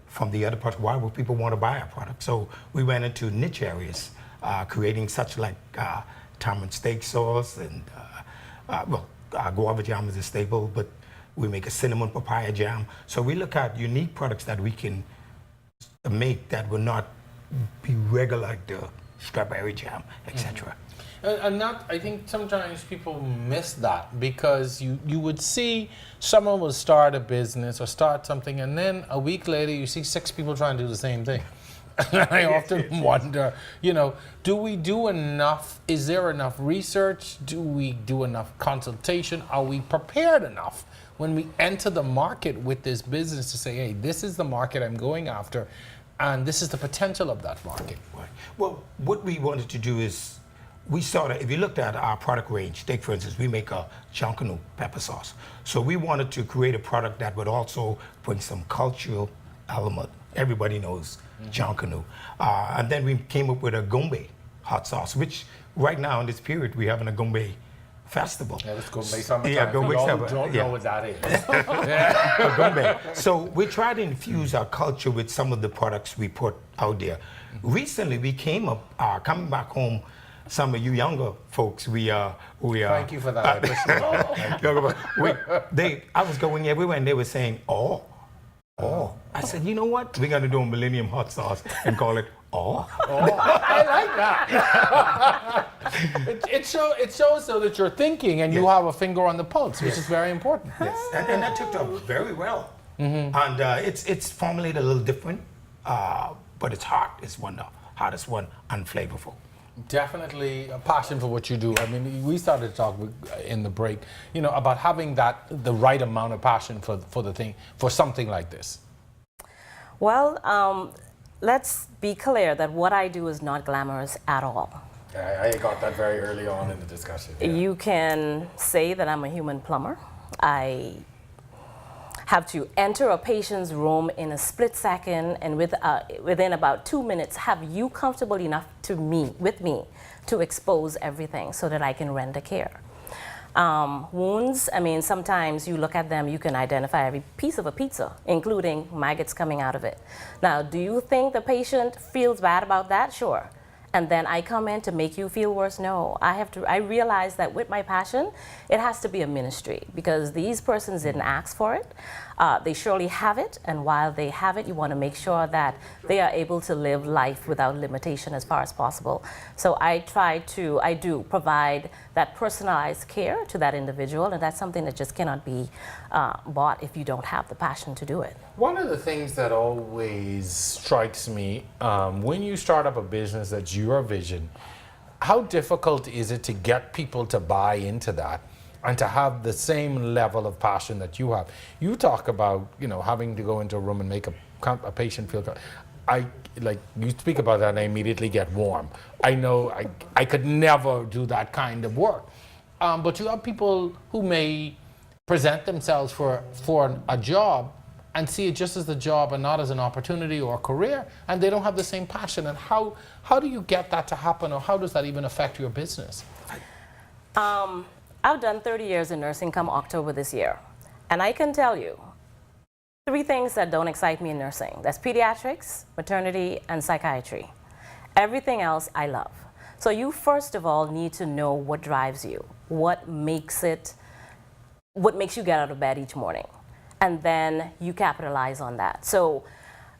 from the other products. Why would people want to buy our product? So we went into niche areas, creating such like tom and steak sauce, and guava jam is a staple, but we make a cinnamon papaya jam. So we look at unique products that we can make that will not be regular, like the strawberry jam, etc. And that, I think sometimes people miss that, because you would see someone will start a business or start something, and then a week later you see 6 people trying to do the same thing. I often wonder, do we do enough? Is there enough research? Do we do enough consultation? Are we prepared enough when we enter the market with this business to say, hey, this is the market I'm going after, and this is the potential of that market? Right. Well, what we wanted to do is, if you looked at our product range, take for instance, we make a Jonkanu pepper sauce. So we wanted to create a product that would also bring some cultural element. Everybody knows Jonkanu. And then we came up with a Gombe hot sauce, which right now in this period, we're having a Gombe festival. Yeah, let's Gombe summertime. Yeah, Gombe summer. Don't know what that is. Gombe. So we try to infuse our culture with some of the products we put out there. Recently, we came up, coming back home, some of you younger folks, we Thank you for that. I appreciate it. I was going everywhere and they were saying, oh. I said, you know what? We're going to do a Millennium hot sauce and call it I like that. it shows though that you're thinking and you have a finger on the pulse, which is very important. Yes, and that took off very well. And it's formulated a little different, but it's hot. It's the hottest one, and flavorful. Definitely a passion for what you do. I mean, we started to talk in the break, about having the right amount of passion for something like this. Well, let's be clear that what I do is not glamorous at all. I got that very early on in the discussion. Yeah. You can say that I'm a human plumber. I have to enter a patient's room in a split second, and within about 2 minutes have you comfortable enough with me to expose everything so that I can render care. Wounds, I mean, sometimes you look at them, you can identify every piece of a pizza, including maggots coming out of it. Now, do you think the patient feels bad about that? Sure. and then I come in to make you feel worse. No, I realize that with my passion, it has to be a ministry, because these persons didn't ask for it. They surely have it, and while they have it, you want to make sure that they are able to live life without limitation as far as possible. So I do provide that personalized care to that individual, and that's something that just cannot be bought if you don't have the passion to do it. One of the things that always strikes me when you start up a business that's your vision, how difficult is it to get people to buy into that and to have the same level of passion that you have? You talk about, having to go into a room and make a patient feel. You speak about that and I immediately get warm. I know I could never do that kind of work. But you have people who may present themselves for a job and see it just as a job and not as an opportunity or a career, and they don't have the same passion. And how do you get that to happen, or how does that even affect your business? I've done 30 years in nursing come October this year, and I can tell you 3 things that don't excite me in nursing. That's pediatrics, maternity, and psychiatry. Everything else I love. So you first of all need to know what drives you, what makes you get out of bed each morning, and then you capitalize on that. So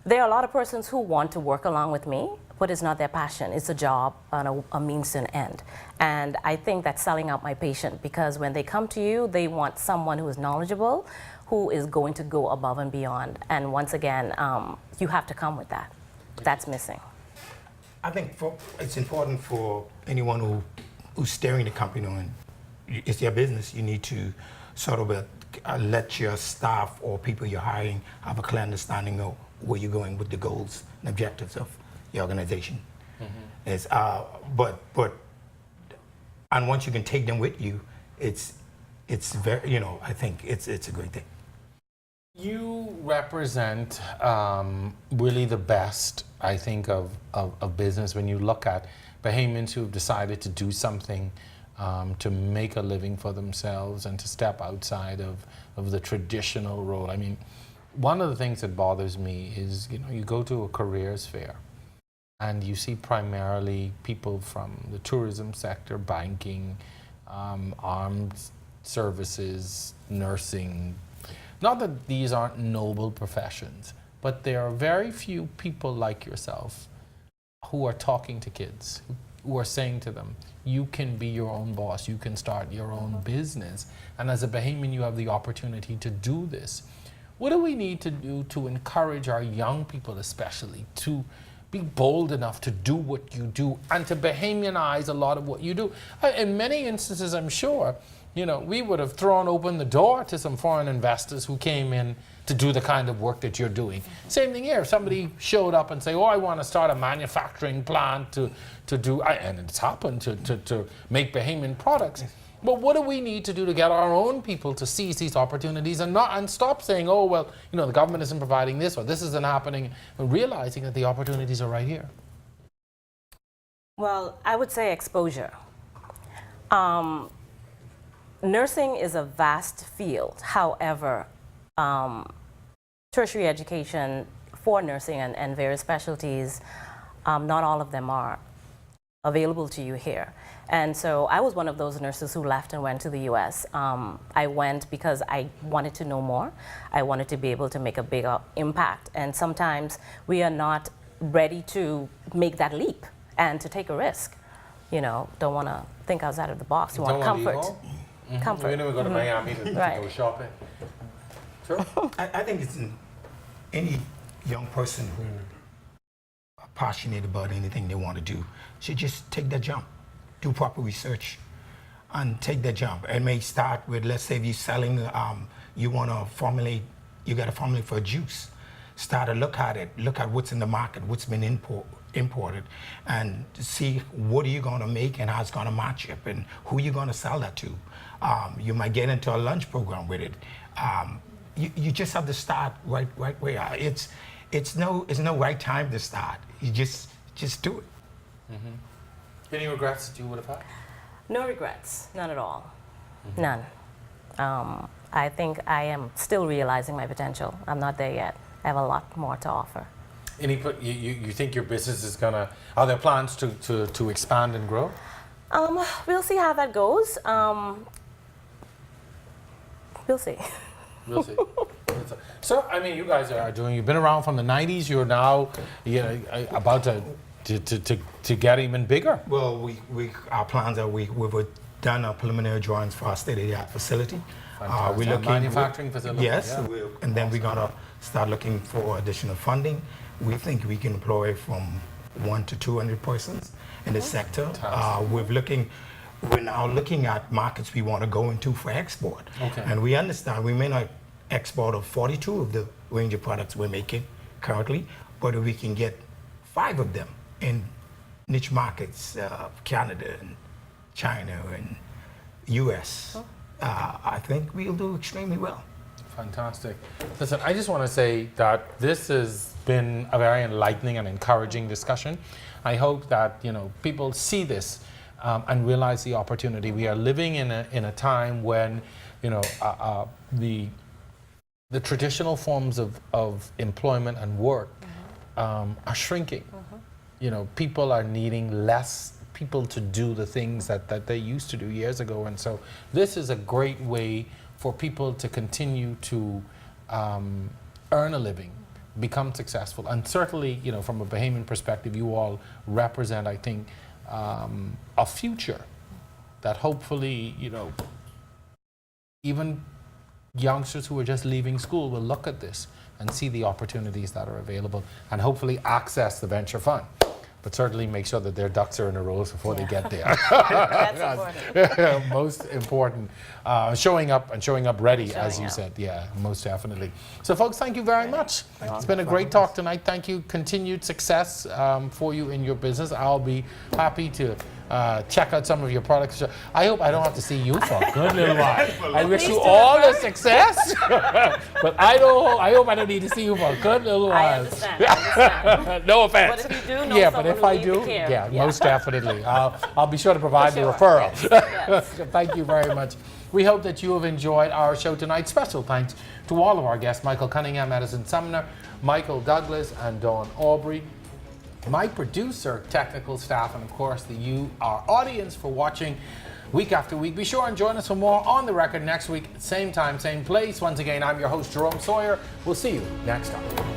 there are a lot of persons who want to work along with me, but it's not their passion. It's a job and a means to an end. And I think that's selling out my patient, because when they come to you, they want someone who is knowledgeable, who is going to go above and beyond. And once again, you have to come with that. That's missing. I think it's important for anyone who's steering the company on, it's their business. You need to sort of let your staff or people you're hiring have a clear understanding of where you're going with the goals and objectives of the organization. And once you can take them with you, it's very, I think it's a great thing. You represent really the best, I think, of business when you look at Bahamians who have decided to do something to make a living for themselves and to step outside of the traditional role. I mean, one of the things that bothers me is, you go to a careers fair and you see primarily people from the tourism sector, banking, armed services, nursing. Not that these aren't noble professions, but there are very few people like yourself who are talking to kids, who are saying to them, you can be your own boss, you can start your own business. And as a Bahamian, you have the opportunity to do this. What do we need to do to encourage our young people especially to be bold enough to do what you do and to Bahamianize a lot of what you do? In many instances, I'm sure, we would have thrown open the door to some foreign investors who came in to do the kind of work that you're doing. Same thing here. If somebody showed up and say, oh, I want to start a manufacturing plant to do, and it's happened, to make Bahamian products. But what do we need to do to get our own people to seize these opportunities and stop saying, oh, well, the government isn't providing this or this isn't happening, but realizing that the opportunities are right here? Well, I would say exposure. Nursing is a vast field. However, tertiary education for nursing and various specialties, not all of them are available to you here. And so I was one of those nurses who left and went to the US. I went because I wanted to know more. I wanted to be able to make a bigger impact. And sometimes we are not ready to make that leap and to take a risk. Don't want to think outside of the box. You want comfort. Comfort. We never go to Miami to go shopping. Sure. I think it's any young person who are passionate about anything they want to do should just take that jump, do proper research, and take that jump. It may start with, let's say, if you're selling, you want to formulate, you got to formulate for a juice. Start to look at it, look at what's in the market, what's been imported, and see what are you going to make and how it's going to match up and who you're going to sell that to. You might get into a lunch program with it. You just have to start right where it's no right time to start. You just do it. Mm-hmm. Any regrets that you would have had? No regrets, none at all. Mm-hmm. None. I think I am still realizing my potential. I'm not there yet. I have a lot more to offer. You think your business is gonna? Are there plans to expand and grow? We'll see how that goes. We'll see. We'll see. So, I mean, you guys are doing. You've been around from the '90s. You're now, about to get even bigger. Well, our plans are we've done our preliminary drawings for our state-of-the-art facility. We're looking manufacturing facility. Yes, yeah. and then we're gonna start looking for additional funding. We think we can employ from 100 to 200 persons in the sector. We're now looking at markets we want to go into for export. Okay. And we understand we may not export of 42 of the range of products we're making currently, but if we can get 5 of them in niche markets, Canada and China and US, I think we'll do extremely well. Fantastic. Listen, I just want to say that this has been a very enlightening and encouraging discussion. I hope that people see this and realize the opportunity. We are living in a time when the traditional forms of employment and work are shrinking. People are needing less people to do the things that they used to do years ago, and so this is a great way for people to continue to earn a living, become successful, and certainly, from a Bahamian perspective, you all represent, I think, a future that hopefully, even youngsters who are just leaving school will look at this and see the opportunities that are available and hopefully access the venture fund. But certainly make sure that their ducks are in a row before they get there. That's important. Most important. Showing up ready, as you said. Yeah, most definitely. So folks, thank you very much. It's been a great talk tonight. Thank you. Continued success for you in your business. I'll be happy to check out some of your products. I hope I don't have to see you for a good little while. I wish you all the success, but I hope I don't need to see you for a good little while. I understand. No offense. But if you do know yeah, but someone if who I needs do, the care. yeah, most definitely. I'll be sure to provide the Sure. referrals. Yes. Thank you very much. We hope that you have enjoyed our show tonight. Special thanks to all of our guests, Michael Cunningham, Edison Sumner, Michael Douglas, and Dawn Aubrey. My producer, technical staff, and of course our audience for watching week after week. Be sure and join us for more On the Record next week, same time, same place. Once again, I'm your host, Jerome Sawyer. We'll see you next time.